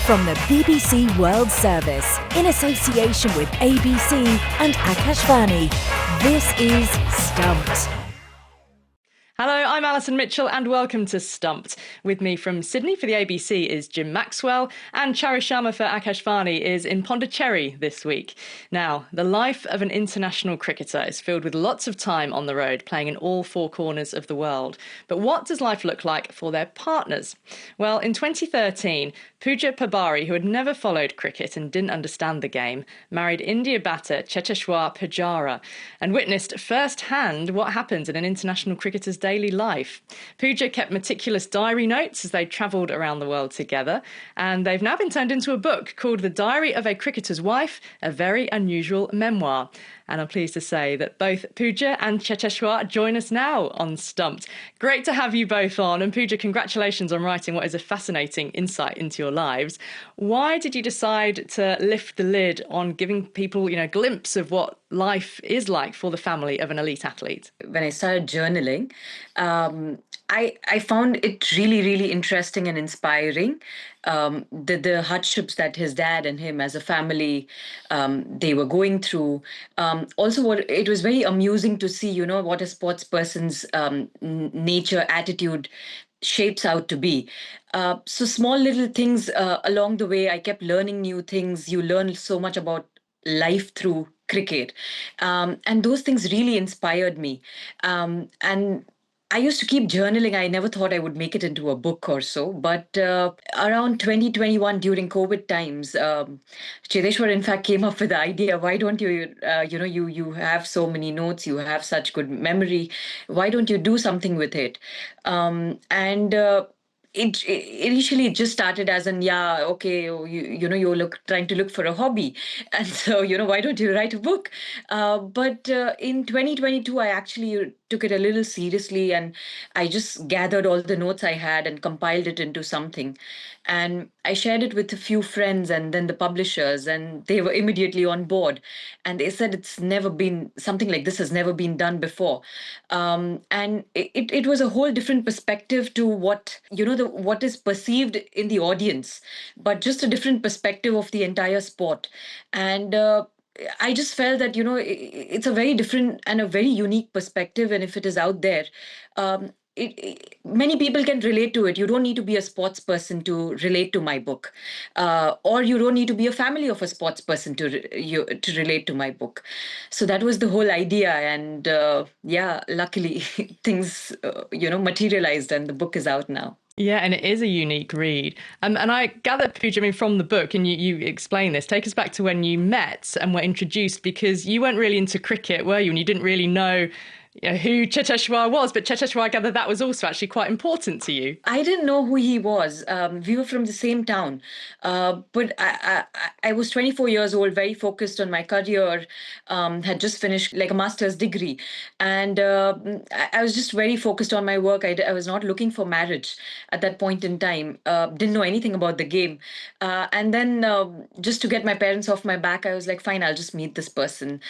From the BBC World Service, in association with ABC and Akashvani, this is Stumped. Hello, I'm Alison Mitchell and welcome to Stumped. With me from Sydney for the ABC is Jim Maxwell, and Chari Sharma for Akashvani is in Pondicherry this week. Now, the life of an international cricketer is filled with lots of time on the road, playing in all four corners of the world. But what does life look like for their partners? Well, in 2013, Pooja Pabari, who had never followed cricket and didn't understand the game, married India batter Cheteshwar Pujara and witnessed firsthand what happens in an international cricketer's daily life. Pooja kept meticulous diary notes as they travelled around the world together, and they've now been turned into a book called The Diary of a Cricketer's Wife, a very unusual memoir. And I'm pleased to say that both Pooja and Cheteshwar join us now on Stumped. Great to have you both on. And Pooja, congratulations on writing what is a fascinating insight into your lives. Why did you decide to lift the lid on giving people, a glimpse of what life is like for the family of an elite athlete? When I started journaling, I found it really, really interesting and inspiring. The hardships that his dad and him as a family, they were going through. Also, it was very amusing to see, what a sports person's nature, attitude shapes out to be. So small little things along the way, I kept learning new things. You learn so much about life through cricket. And those things really inspired me. And I used to keep journaling. I never thought I would make it into a book or so. But around 2021, during COVID times, Cheteshwar, in fact, came up with the idea, why don't you, you have so many notes, you have such good memory. Why don't you do something with it? It initially just started as you're trying to look for a hobby, and so why don't you write a book? But in 2022, I actually took it a little seriously, and I just gathered all the notes I had and compiled it into something, and I shared it with a few friends and then the publishers, and they were immediately on board, and they said it's never been something like this has never been done before, and it was a whole different perspective to what what is perceived in the audience, but just a different perspective of the entire sport. And I just felt that, it's a very different and a very unique perspective. And if it is out there, many people can relate to it. You don't need to be a sports person to relate to my book, or you don't need to be a family of a sports person to relate to my book. So that was the whole idea. And luckily things, materialized, and the book is out now. Yeah, and it is a unique read. And I gather, Pooja, from the book, and you explain this, take us back to when you met and were introduced, because you weren't really into cricket, were you? And you didn't really know who Cheteshwar was, but Cheteshwar, I gather that was also actually quite important to you. I didn't know who he was. We were from the same town, but I was 24 years old, very focused on my career, had just finished like a master's degree, and I was just very focused on my work. I was not looking for marriage at that point in time, didn't know anything about the game, and then just to get my parents off my back, I was like, fine, I'll just meet this person,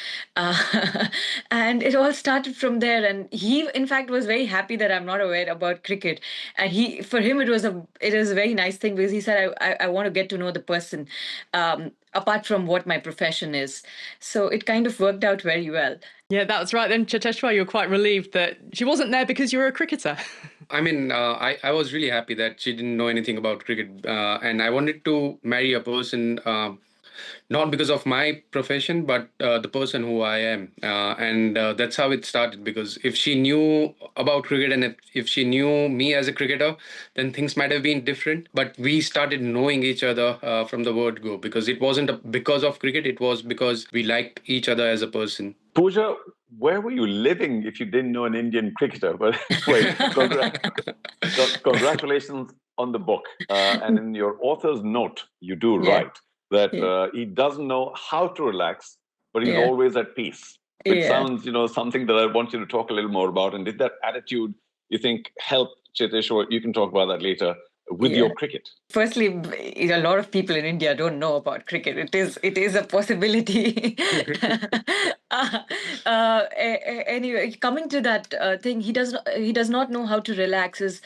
and it all started from there. And he, in fact, was very happy that I'm not aware about cricket. And for him, it was a very nice thing, because he said, I want to get to know the person apart from what my profession is. So it kind of worked out very well. Yeah, that's right. Then, Cheteshwar, you're quite relieved that she wasn't there because you were a cricketer. I mean, I was really happy that she didn't know anything about cricket. And I wanted to marry a person not because of my profession, but the person who I am. And that's how it started, because if she knew about cricket and if she knew me as a cricketer, then things might have been different. But we started knowing each other from the word go, because it wasn't because of cricket, it was because we liked each other as a person. Pooja, where were you living if you didn't know an Indian cricketer? But wait, congratulations on the book. And in your author's note, you do write that he doesn't know how to relax, but he's always at peace. It sounds, something that I want you to talk a little more about. And did that attitude, you think, help Cheteshwar? You can talk about that later. With your cricket? Firstly, a lot of people in India don't know about cricket. It is a possibility. Anyway, coming to that thing, he does not know how to relax. Is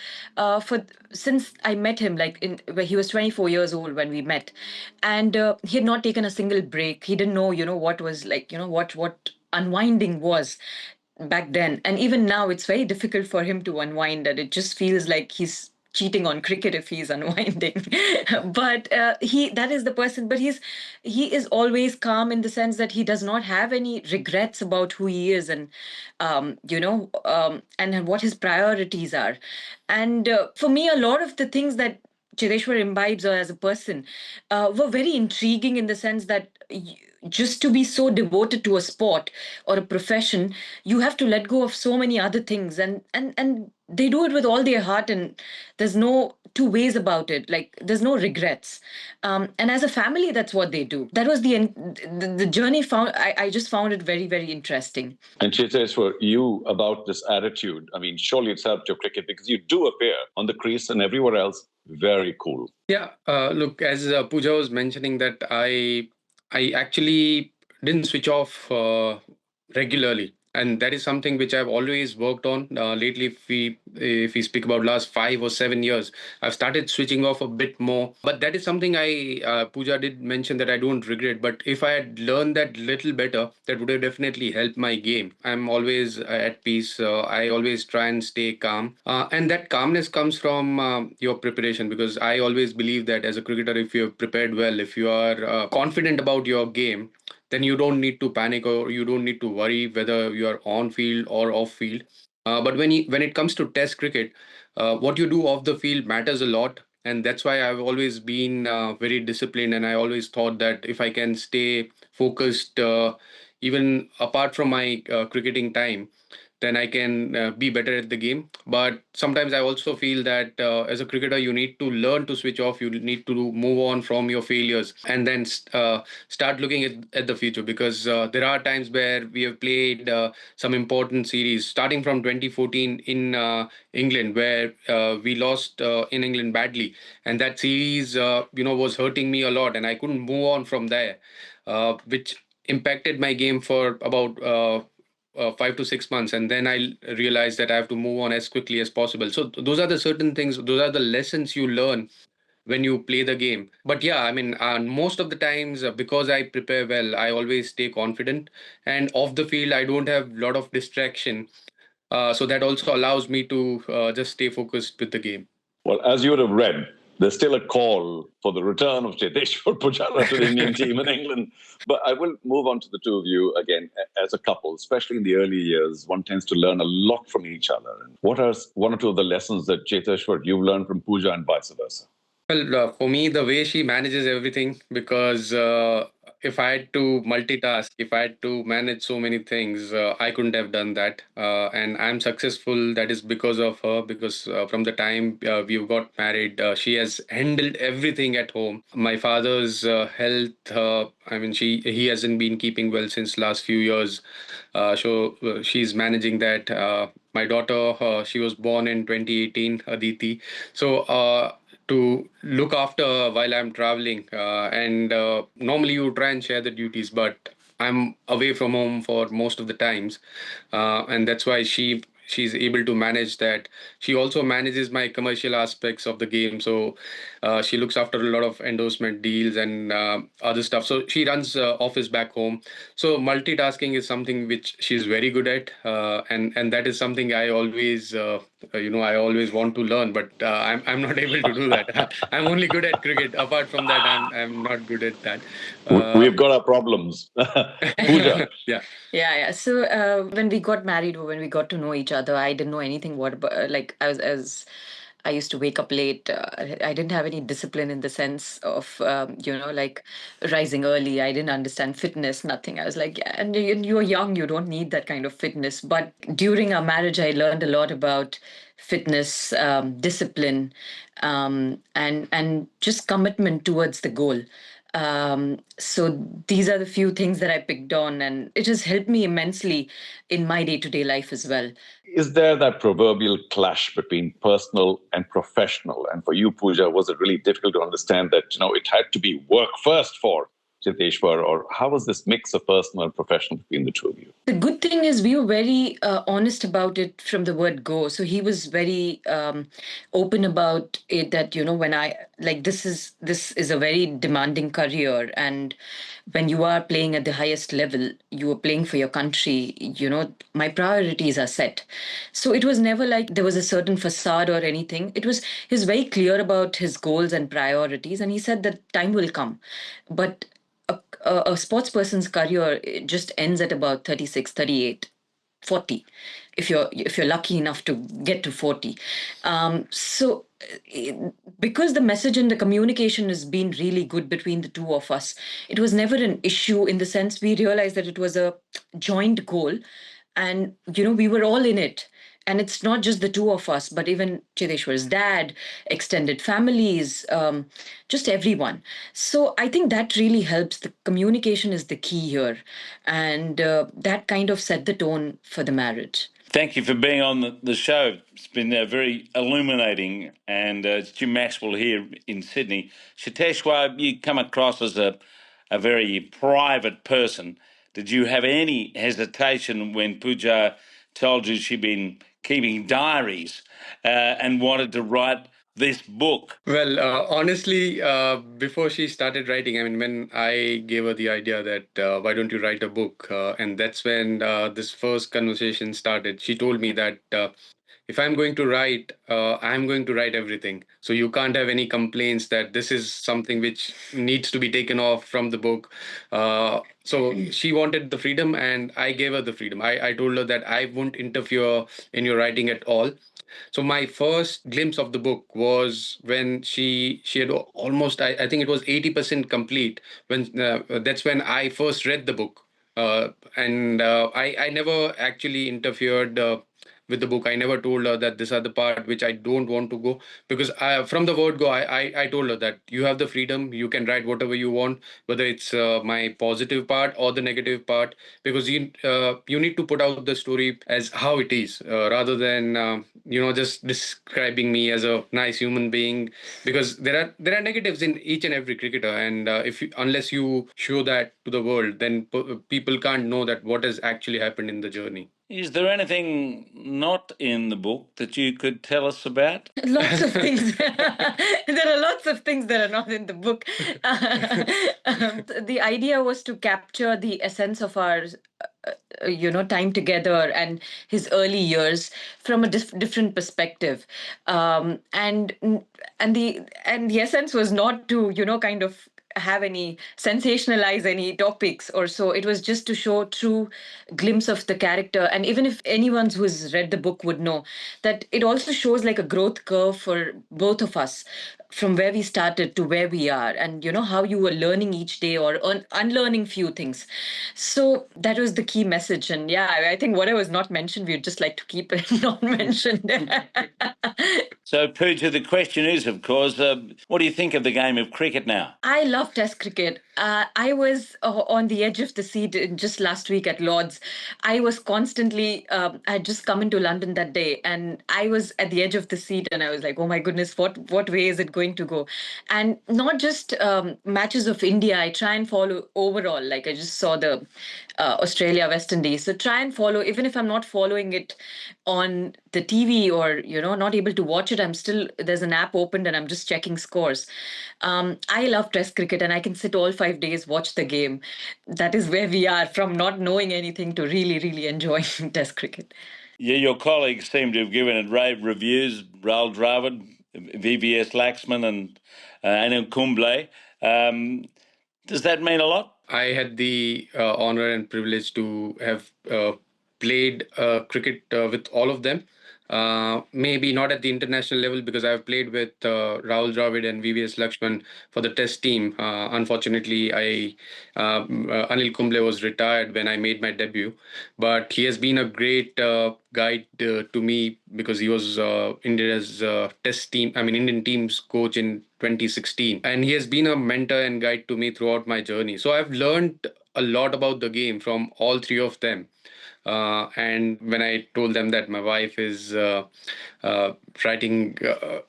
since I met him, like where he was 24 years old when we met, and he had not taken a single break. He didn't know, what was like, what unwinding was back then. And even now, it's very difficult for him to unwind, and it just feels like he's cheating on cricket if he's unwinding. But he that is the person. But he is always calm in the sense that he does not have any regrets about who he is, and and what his priorities are. And for me, a lot of the things that Chireshwar imbibes as a person were very intriguing in the sense that just to be so devoted to a sport or a profession, you have to let go of so many other things, and they do it with all their heart, and there's no two ways about it. Like there's no regrets, and as a family, that's what they do. That was the journey. I just found it very, very interesting. And Chitesh, for you about this attitude, I mean, surely it's helped your cricket because you do appear on the crease and everywhere else very cool. Yeah, look, as Pooja was mentioning that I actually didn't switch off regularly, and that is something which I've always worked on. Lately, if we speak about last 5 or 7 years, I've started switching off a bit more. But that is something Pooja did mention that I don't regret. But if I had learned that little better, that would have definitely helped my game. I'm always at peace. I always try and stay calm, and that calmness comes from your preparation. Because I always believe that as a cricketer, if you're prepared well, if you are confident about your game, then you don't need to panic or you don't need to worry whether you are on field or off field. But when it comes to Test cricket, what you do off the field matters a lot, and that's why I've always been very disciplined. And I always thought that if I can stay focused, even apart from my cricketing time, then I can be better at the game. But sometimes I also feel that as a cricketer, you need to learn to switch off. You need to move on from your failures and then start looking at the future. Because there are times where we have played some important series, starting from 2014 in England, where we lost in England badly. And that series, was hurting me a lot, and I couldn't move on from there, which impacted my game for about 5 to 6 months, and then I realized that I have to move on as quickly as possible. So those are the certain things, those are the lessons you learn when you play the game. But yeah, I mean, most of the times, because I prepare well, I always stay confident, and off the field I don't have a lot of distraction, so that also allows me to just stay focused with the game. Well, as you would have read, there's still a call for the return of Cheteshwar Pujara to the Indian team in England. But I will move on to the two of you again as a couple, especially in the early years. One tends to learn a lot from each other. What are one or two of the lessons that Cheteshwar you've learned from Pooja and vice versa? Well, for me, the way she manages everything, because if I had to multitask, if I had to manage so many things, I couldn't have done that. And I'm successful. That is because of her, because from the time we got married, she has handled everything at home. My father's health, I mean, he hasn't been keeping well since last few years. So she's managing that. My daughter, she was born in 2018, Aditi. So, to look after while I'm traveling. And normally you try and share the duties, but I'm away from home for most of the times. And that's why she's able to manage that. She also manages my commercial aspects of the game. So she looks after a lot of endorsement deals and other stuff. So she runs office back home. So multitasking is something which she's very good at. And that is something I always I always want to learn, but I'm not able to do that. I'm only good at cricket. Apart from that, I'm not good at that. We've got our problems. Pooja. Yeah. So when we got married, or when we got to know each other, I didn't know anything like I used to wake up late. I didn't have any discipline in the sense of, like rising early. I didn't understand fitness, nothing. I was like, yeah, and you're young, you don't need that kind of fitness. But during our marriage, I learned a lot about fitness, discipline, and just commitment towards the goal. So these are the few things that I picked on, and it has helped me immensely in my day-to-day life as well. Is there that proverbial clash between personal and professional? And for you, Pooja, was it really difficult to understand that, it had to be work first for Cheteshwar, or how was this mix of personal and professional between the two of you? The good thing is we were very honest about it from the word go. So he was very open about it that, when I like this is a very demanding career, and when you are playing at the highest level, you are playing for your country, my priorities are set. So it was never like there was a certain facade or anything. He's very clear about his goals and priorities, and he said that time will come. But a sports person's career just ends at about 36, 38, 40, if you're lucky enough to get to 40. Because the message and the communication has been really good between the two of us, it was never an issue, in the sense we realized that it was a joint goal, and we were all in it. And it's not just the two of us, but even Chedeshwar's dad, extended families, just everyone. So I think that really helps. The communication is the key here, and that kind of set the tone for the marriage. Thank you for being on the show. It's been very illuminating. And it's Jim Maxwell here in Sydney. Cheteshwar, you come across as a very private person. Did you have any hesitation when Pooja told you she'd been keeping diaries and wanted to write this book? Well, honestly, before she started writing, I mean, when I gave her the idea that why don't you write a book, and that's when this first conversation started. She told me that if I'm going to write, I'm going to write everything. So you can't have any complaints that this is something which needs to be taken off from the book. So she wanted the freedom, and I gave her the freedom. I told her that I won't interfere in your writing at all. So my first glimpse of the book was when she had almost, I think it was 80% complete. When that's when I first read the book, and I never actually interfered with the book. I never told her that these are the part which I don't want to go, because from the word go, I told her that you have the freedom, you can write whatever you want, whether it's my positive part or the negative part, because you need to put out the story as how it is, rather than just describing me as a nice human being, because there are negatives in each and every cricketer, and unless you show that to the world, then people can't know that what has actually happened in the journey. Is there anything not in the book that you could tell us about? Lots of things. There are lots of things that are not in the book. The idea was to capture the essence of our time together and his early years from a different perspective, and the essence was not to kind of have any sensationalize any topics or so. It was just to show true glimpse of the character. And even if anyone who's read the book would know that it also shows like a growth curve for both of us, from where we started to where we are, and how you were learning each day or unlearning few things. So that was the key message. And I think whatever was not mentioned, we'd just like to keep it not mentioned. So, Pooja, the question is, of course, what do you think of the game of cricket now? I love Test cricket. I was on the edge of the seat just last week at Lord's. I was constantly, I had just come into London that day, and I was at the edge of the seat, and I was like, oh my goodness, what way is it going to go? And not just matches of India, I try and follow overall. Like I just saw the Australia, West Indies. So try and follow, even if I'm not following it on the TV or, not able to watch it, there's an app opened and I'm just checking scores. I love Test cricket, and I can sit all 5 days, watch the game. That is where we are, from not knowing anything to really, really enjoying Test cricket. Yeah, your colleagues seem to have given it rave reviews. Rahul Dravid, VVS Laxman, and Anil Kumble. Does that mean a lot? I had the honor and privilege to have played cricket with all of them. Maybe not at the international level, because I've played with Rahul Dravid and VVS Lakshman for the Test team. Unfortunately, Anil Kumble was retired when I made my debut, but he has been a great guide to me, because he was India's Indian team's coach in 2016, and he has been a mentor and guide to me throughout my journey. So I've learned a lot about the game from all three of them. And when I told them that my wife is writing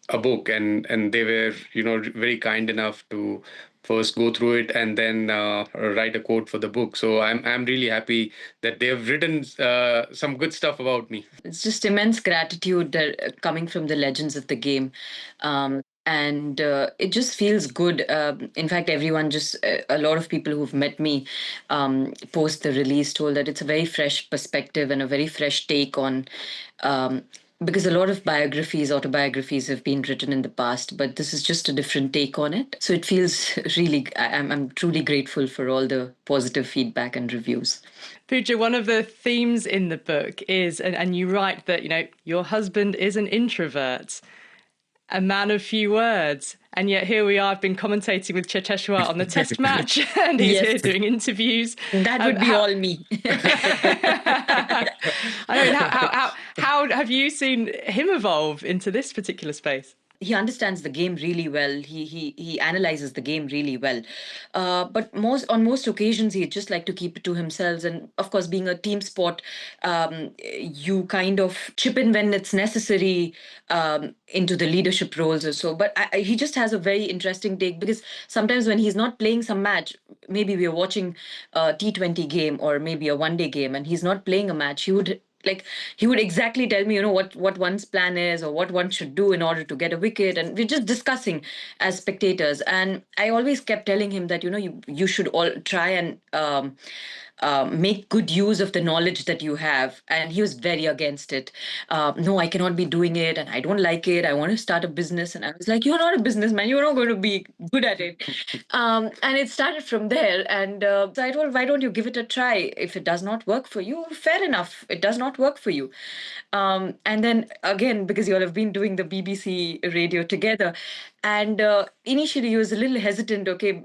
a book, and they were very kind enough to first go through it and then write a quote for the book. So I'm really happy that they have written some good stuff about me. It's just immense gratitude that, coming from the legends of the game. And it just feels good. In fact, everyone, just a lot of people who've met me post the release told that it's a very fresh perspective and a very fresh take on, because a lot of autobiographies have been written in the past, but this is just a different take on it. So it feels really, I'm truly grateful for all the positive feedback and reviews. Pooja, one of the themes in the book is, and you write that, your husband is an introvert, a man of few words, and yet here we are. I've been commentating with Cheteshwar on the test match, and he's here doing interviews. That would be all me. I mean, how have you seen him evolve into this particular space? He understands the game really well. He analyzes the game really well. But on most occasions, he'd just like to keep it to himself. And of course, being a team sport, you kind of chip in when it's necessary into the leadership roles or so. But he just has a very interesting take, because sometimes when he's not playing some match, maybe we're watching a T20 game or maybe a one-day game, and he's not playing a match, he would exactly tell me, what one's plan is or what one should do in order to get a wicket. And we're just discussing as spectators. And I always kept telling him that, you should all try and make good use of the knowledge that you have. And he was very against it. No, I cannot be doing it, and I don't like it. I want to start a business. And I was like, you're not a businessman. You're not going to be good at it. And it started from there. And so I told, why don't you give it a try? If it does not work for you, fair enough. It does not work for you. And then again, because you all have been doing the BBC radio together, and initially he was a little hesitant. Okay,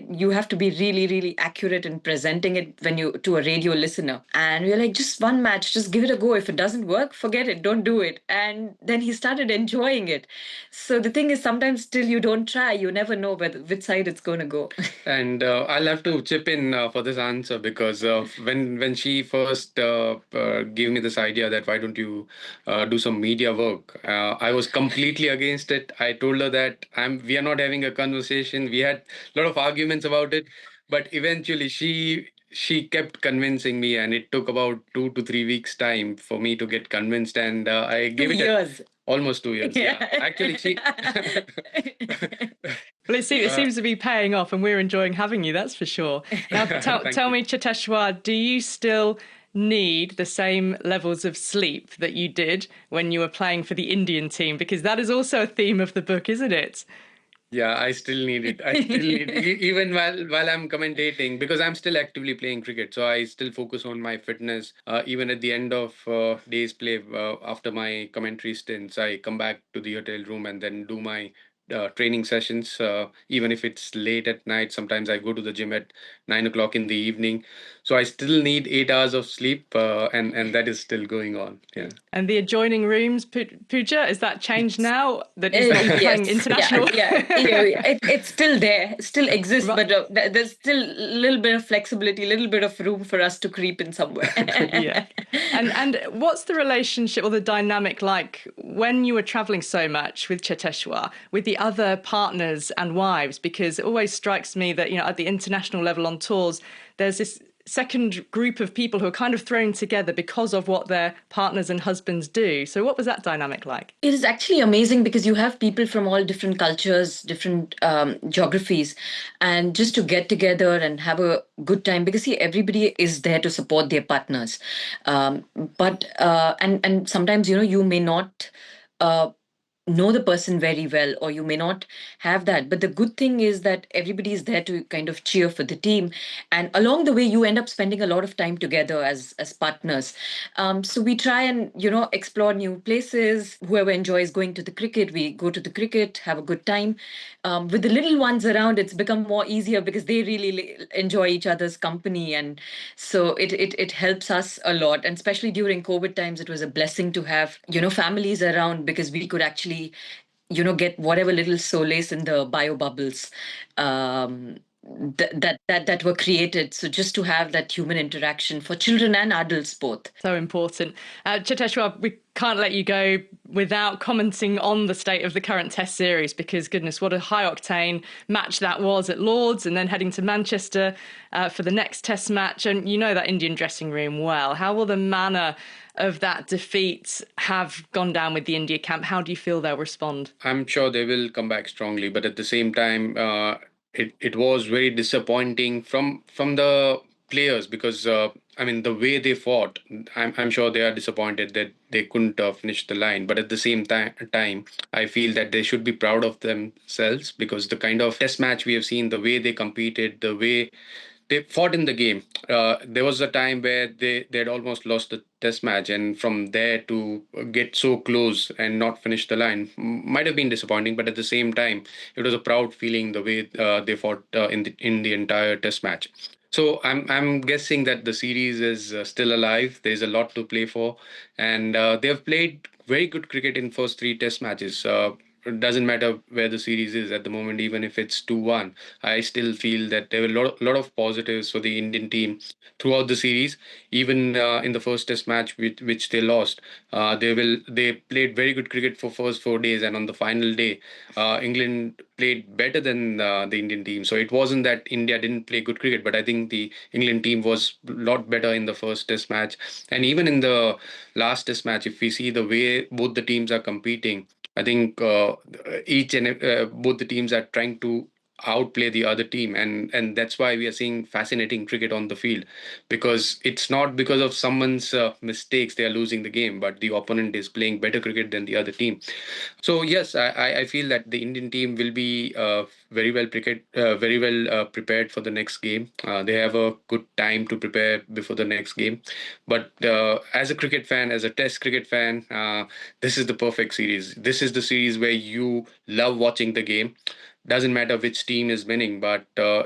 you have to be really, really accurate in presenting it to a radio listener. And we were like, just one match, just give it a go. If it doesn't work, forget it, don't do it. And then he started enjoying it. So the thing is, sometimes till you don't try, you never know which side it's going to go. And I'll have to chip in for this answer, because when she first gave me this idea that why don't you do some media work, I was completely against it. I told her that we are not having a conversation. We had a lot of arguments about it, but eventually she kept convincing me, and it took about 2 to 3 weeks time for me to get convinced, and I gave 2 years. Almost 2 years. Yeah. Actually, Well, it seems to be paying off, and we're enjoying having you, that's for sure. Now, tell me, Cheteshwar, do you still need the same levels of sleep that you did when you were playing for the Indian team? Because that is also a theme of the book, isn't it? Yeah, I still need it. I still need it. Even while I'm commentating, because I'm still actively playing cricket. So I still focus on my fitness. Even at the end of day's play, after my commentary stints, I come back to the hotel room and then do my training sessions. Even if it's late at night, sometimes I go to the gym at 9 o'clock in the evening. So I still need 8 hours of sleep, and that is still going on. Yeah. And the adjoining rooms, Pooja, is that changed now? That is that you're playing international? Yeah. It's still there, still exists, right. But there's still a little bit of flexibility, a little bit of room for us to creep in somewhere. Yeah. And what's the relationship or the dynamic like when you were traveling so much with Cheteshwar, with the other partners and wives? Because it always strikes me that, at the international level on tours, there's this second group of people who are kind of thrown together because of what their partners and husbands do. So what was that dynamic like? It is actually amazing, because you have people from all different cultures, different geographies, and just to get together and have a good time, because everybody is there to support their partners. But sometimes, you may not know the person very well, or you may not have that, but the good thing is that everybody is there to kind of cheer for the team, and along the way you end up spending a lot of time together as partners. So we try and explore new places. Whoever enjoys going to the cricket, we go to the cricket, have a good time. With the little ones around, it's become more easier because they really enjoy each other's company, and so it helps us a lot. And especially during COVID times, it was a blessing to have families around, because we could actually get whatever little solace in the bio bubbles. that were created. So just to have that human interaction for children and adults both. So important. Cheteshwar, we can't let you go without commenting on the state of the current Test series, because goodness, what a high octane match that was at Lord's, and then heading to Manchester for the next Test match. And you know that Indian dressing room well. How will the manner of that defeat have gone down with the India camp? How do you feel they'll respond? I'm sure they will come back strongly, but at the same time, it was very disappointing from the players, because the way they fought, I'm sure they are disappointed that they couldn't finish the line. But at the same time, I feel that they should be proud of themselves, because the kind of Test match we have seen, the way they competed, the way they fought in the game. There was a time where they had almost lost the Test match, and from there to get so close and not finish the line might have been disappointing. But at the same time, it was a proud feeling the way they fought in the entire Test match. So I'm guessing that the series is still alive. There's a lot to play for, and they have played very good cricket in first three Test matches. It doesn't matter where the series is at the moment, even if it's 2-1. I still feel that there were a lot of positives for the Indian team throughout the series. Even in the first Test match, which they lost, they played very good cricket for first 4 days, and on the final day, England played better than the Indian team. So it wasn't that India didn't play good cricket, but I think the England team was a lot better in the first Test match, and even in the last Test match. If we see the way both the teams are competing, I think both the teams are trying to outplay the other team, and that's why we are seeing fascinating cricket on the field, because it's not because of someone's mistakes they are losing the game, but the opponent is playing better cricket than the other team. So yes, I feel that the Indian team will be very well prepared for the next game. They have a good time to prepare before the next game. But as a cricket fan, as a Test cricket fan, this is the perfect series. This is the series where you love watching the game. Doesn't matter which team is winning, but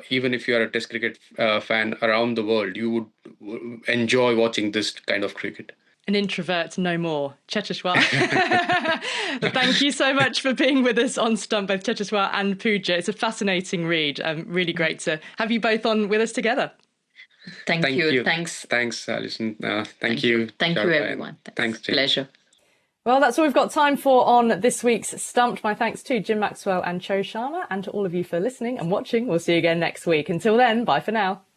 even if you are a Test cricket fan around the world, you would enjoy watching this kind of cricket. An introvert no more. Cheteshwar. Thank you so much for being with us on Stump, both Cheteshwar and Pooja. It's a fascinating read. Really great to have you both on with us together. Thank you. Thanks. Thanks, Alison. Thank you. Thank you, everyone. Thanks. Pleasure. Well, that's all we've got time for on this week's Stumped. My thanks to Jim Maxwell and Cho Sharma, and to all of you for listening and watching. We'll see you again next week. Until then, bye for now.